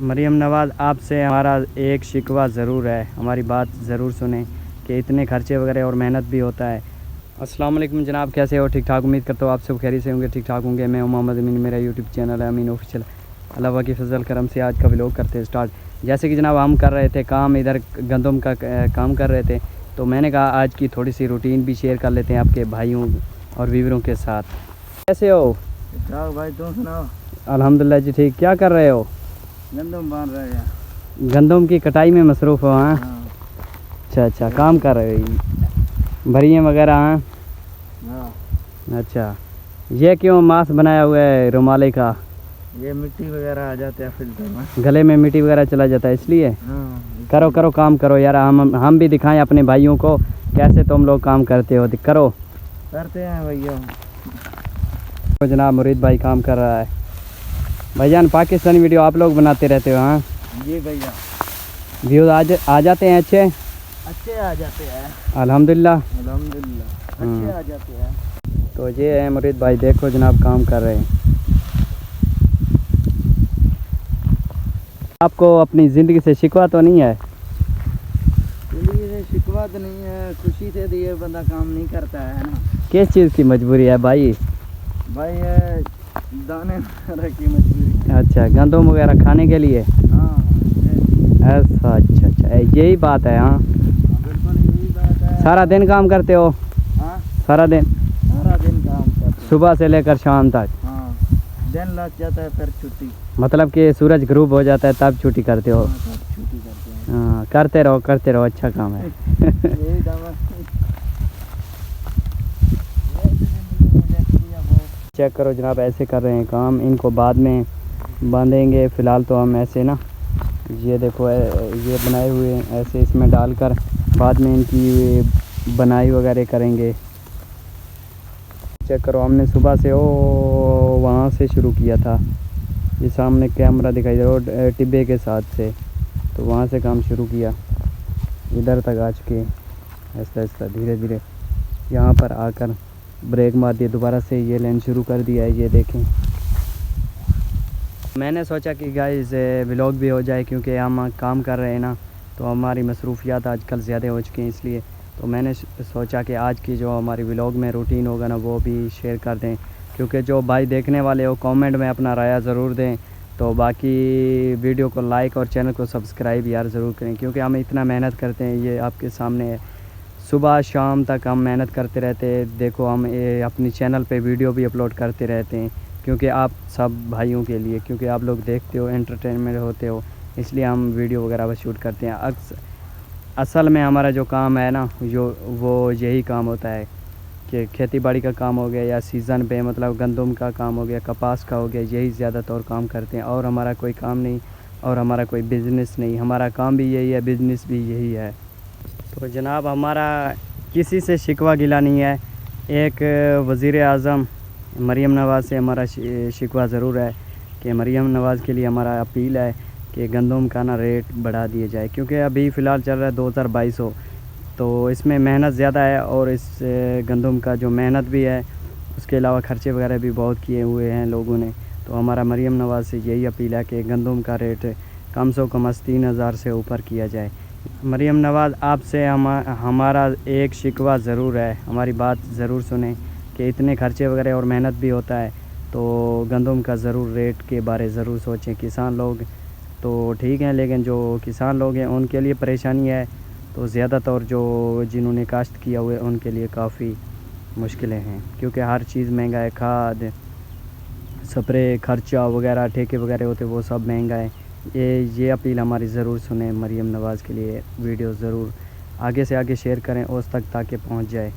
मरियम नवाज़, आपसे हमारा एक शिकवा ज़रूर है, हमारी बात ज़रूर सुने कि इतने खर्चे वगैरह और मेहनत भी होता है। अस्सलाम वालेकुम जनाब, कैसे हो? ठीक ठाक, उम्मीद करता हूँ आप सब खैरियत से होंगे, ठीक ठाक होंगे। मैं हूं मोहम्मद अमीन, मेरा यूट्यूब चैनल है अमीन ऑफिशियल। अल्लाह की फजल करम से आज का व्लॉग करते हैं स्टार्ट। जैसे कि जनाब हम कर रहे थे काम, इधर गंदम का काम कर रहे थे, तो मैंने कहा आज की थोड़ी सी रूटीन भी शेयर कर लेते हैं आपके भाइयों और व्यूअरों के साथ। कैसे हो भाई? तुम सुनाओ। अल्हम्दुलिल्लाह जी ठीक। क्या कर रहे हो? गंदम बांध रहे हैं। गंदम की कटाई में मसरूफ़ हो? हाँ, अच्छा अच्छा, काम कर रहे हो, भरियाँ वगैरह? हाँ हाँ। अच्छा, ये क्यों मास्क बनाया हुआ है रुमाले का? ये मिट्टी वगैरह आ जाते हैं फिल्टर में, गले में मिट्टी वगैरह चला जाता है इसलिए। हाँ। करो करो काम करो यार, हम भी दिखाएं अपने भाइयों को कैसे तुम लोग काम करते हो। करो, करते हैं भैया। तो जनाब मुरीद भाई काम कर रहा है। भाईजान पाकिस्तानी वीडियो आप लोग बनाते रहते हो? हाँ जी भैया। व्यूज़ आ जाते हैं अच्छे? अच्छे आ जाते हैं अल्हम्दुलिल्लाह। अल्हम्दुलिल्लाह, अच्छे आ जाते हैं। तो ये है मुरीद भाई, देखो जनाब काम कर रहे हैं। आपको अपनी ज़िंदगी से शिकवा तो नहीं है? जिंदगी से शिकवा तो नहीं है, खुशी से दिए बंदा काम नहीं करता है ना। किस चीज़ की मजबूरी है भाई? भाई ये दाने वगैरह की मजबूरी। अच्छा, गंदम वगैरह खाने के लिए? हाँ ऐसा, अच्छा अच्छा, यही बात है। हाँ बिल्कुल यही बात है। सारा दिन काम करते हो? हाँ सारा दिन काम करते हैं, सुबह से लेकर शाम तक? हाँ। दिन लग जाता है फिर छुट्टी। मतलब कि सूरज ग्रूब हो जाता है तब छुट्टी करते हो? हाँ, तब छुट्टी करते हैं। हाँ, करते रहो, अच्छा काम है। यही काम है। चेक करो जनाब, ऐसे कर रहे हैं काम, इनको बाद में बांधेंगे। फ़िलहाल तो हम ऐसे ना, ये देखो ये बनाए हुए हैं, ऐसे इसमें डालकर बाद में इनकी बनाई वगैरह करेंगे। चेक करो, हमने सुबह से वहाँ से शुरू किया था, ये सामने कैमरा दिखाई दे रहा है टिब्बे के साथ से, तो वहाँ से काम शुरू किया, इधर तक आ चुके, ऐसा ऐसा धीरे धीरे यहाँ पर आकर ब्रेक मार दिया, दोबारा से ये लाइन शुरू कर दिया है। ये देखें, मैंने सोचा कि गाइस व्लॉग भी हो जाए, क्योंकि हम काम कर रहे हैं ना, तो हमारी मसरूफियात आजकल ज़्यादा हो चुकी हैं, इसलिए तो मैंने सोचा कि आज की जो हमारी व्लॉग में रूटीन होगा ना, वो भी शेयर कर दें, क्योंकि जो भाई देखने वाले हो कमेंट में अपना राय ज़रूर दें। तो बाकी वीडियो को लाइक और चैनल को सब्सक्राइब यार ज़रूर करें, क्योंकि हम इतना मेहनत करते हैं, ये आपके सामने है, सुबह शाम तक हम मेहनत करते रहते हैं। देखो हम अपनी चैनल पे वीडियो भी अपलोड करते रहते हैं, क्योंकि आप सब भाइयों के लिए, क्योंकि आप लोग देखते हो, एंटरटेनमेंट होते हो, इसलिए हम वीडियो वगैरह शूट करते हैं। असल में हमारा जो काम है ना, वो यही काम होता है कि खेती बाड़ी का काम हो गया, या सीज़न पे मतलब गंदम का काम हो गया, कपास का हो गया, यही ज़्यादातर काम करते हैं, और हमारा कोई काम नहीं, और हमारा कोई बिज़नेस नहीं। हमारा काम भी यही है, बिज़नेस भी यही है। तो जनाब हमारा किसी से शिकवा गिला नहीं है। एक वज़ीर आज़म मरियम नवाज़ से हमारा शिकवा ज़रूर है कि मरियम नवाज़ के लिए हमारा अपील है कि गंदम का ना रेट बढ़ा दिया जाए, क्योंकि अभी फ़िलहाल चल रहा है 2022 हो, तो इसमें मेहनत ज़्यादा है, और इस गंदम का जो मेहनत भी है, उसके अलावा ख़र्चे वगैरह भी बहुत किए हुए हैं लोगों ने। तो हमारा मरियम नवाज़ से यही अपील है कि गंदम का रेट कम से कम 3,000 से ऊपर किया जाए। मरियम नवाज़, आपसे हमारा एक शिकवा ज़रूर है, हमारी बात ज़रूर सुने कि इतने खर्चे वगैरह और मेहनत भी होता है, तो गंदम का ज़रूर रेट के बारे ज़रूर सोचें। किसान लोग तो ठीक हैं, लेकिन जो किसान लोग हैं उनके लिए परेशानी है, तो ज़्यादातर जो जिन्होंने काश्त किया हुआ है उनके लिए काफ़ी मुश्किलें हैं, क्योंकि हर चीज़ महंगा है, खाद, स्प्रे, खर्चा वगैरह, ठेके वगैरह होते वो सब महंगा है। ये अपील हमारी ज़रूर सुने, मरियम नवाज़ के लिए वीडियो ज़रूर आगे से आगे शेयर करें उस तक, ताकि पहुंच जाए।